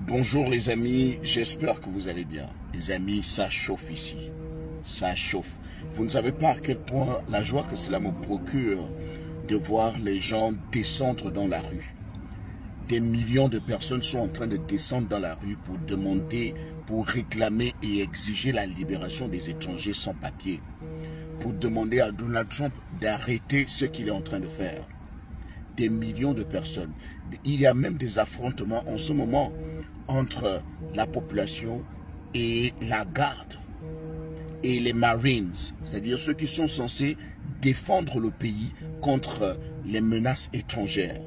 Bonjour les amis, j'espère que vous allez bien. Les amis, ça chauffe ici. Ça chauffe. Vous ne savez pas à quel point la joie que cela me procure de voir les gens descendre dans la rue. Des millions de personnes sont en train de descendre dans la rue pour demander, pour réclamer et exiger la libération des étrangers sans papier. Pour demander à Donald Trump d'arrêter ce qu'il est en train de faire. Des millions de personnes. Il y a même des affrontements en ce moment entre la population et la garde et les Marines, c'est-à-dire ceux qui sont censés défendre le pays contre les menaces étrangères.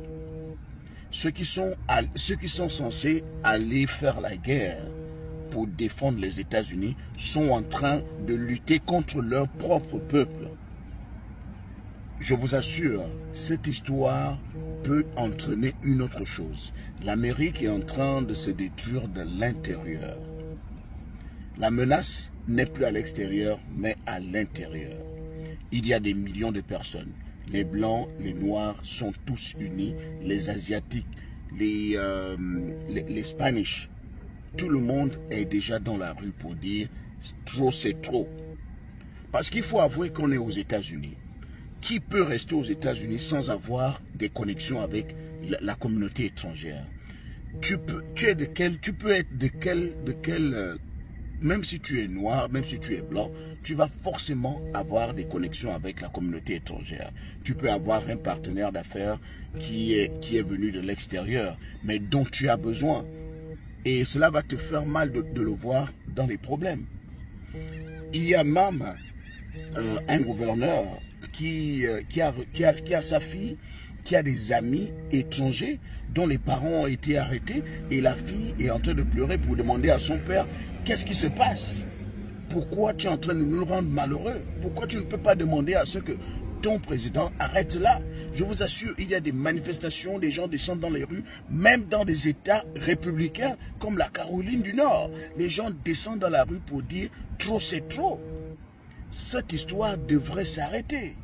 Ceux qui sont censés aller faire la guerre pour défendre les États-Unis sont en train de lutter contre leur propre peuple. Je vous assure, cette histoire peut entraîner une autre chose. L'Amérique est en train de se détruire de l'intérieur. La menace n'est plus à l'extérieur, mais à l'intérieur. Il y a des millions de personnes. Les Blancs, les Noirs sont tous unis. Les Asiatiques, les Spanish. Tout le monde est déjà dans la rue pour dire « trop, c'est trop ». Parce qu'il faut avouer qu'on est aux États-Unis. Qui peut rester aux États-Unis sans avoir des connexions avec la communauté étrangère? Tu peux être de quel même si tu es noir, même si tu es blanc, tu vas forcément avoir des connexions avec la communauté étrangère. Tu peux avoir un partenaire d'affaires qui est venu de l'extérieur, mais dont tu as besoin. Et cela va te faire mal de le voir dans les problèmes. Il y a même un gouverneur qui a sa fille, qui a des amis étrangers dont les parents ont été arrêtés et la fille est en train de pleurer pour demander à son père qu'est-ce qui se passe? Pourquoi tu es en train de nous rendre malheureux? Pourquoi tu ne peux pas demander à ce que ton président arrête là? Je vous assure, il y a des manifestations, des gens descendent dans les rues, même dans des États républicains comme la Caroline du Nord. Les gens descendent dans la rue pour dire trop c'est trop. Cette histoire devrait s'arrêter.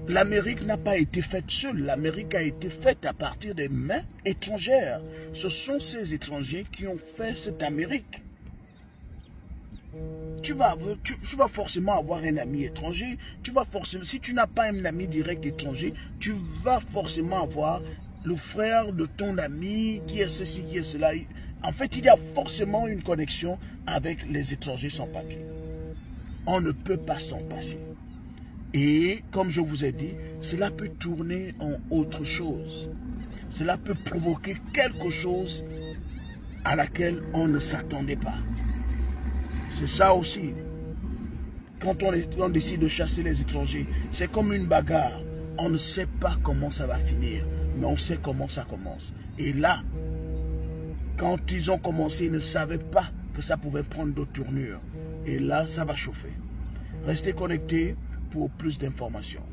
L'Amérique n'a pas été faite seule. L'Amérique a été faite à partir des mains étrangères. Ce sont ces étrangers qui ont fait cette Amérique. Tu vas forcément avoir un ami étranger. Si tu n'as pas un ami direct étranger, tu vas forcément avoir le frère de ton ami qui est ceci, qui est cela. En fait, il y a forcément une connexion avec les étrangers sans papier. On ne peut pas s'en passer. Et comme je vous ai dit, cela peut tourner en autre chose. Cela peut provoquer quelque chose à laquelle on ne s'attendait pas. C'est ça aussi. Quand on décide de chasser les étrangers, c'est comme une bagarre. On ne sait pas comment ça va finir, mais on sait comment ça commence. Et là, quand ils ont commencé, ils ne savaient pas que ça pouvait prendre d'autres tournures. Et là, ça va chauffer. Restez connectés pour plus d'informations.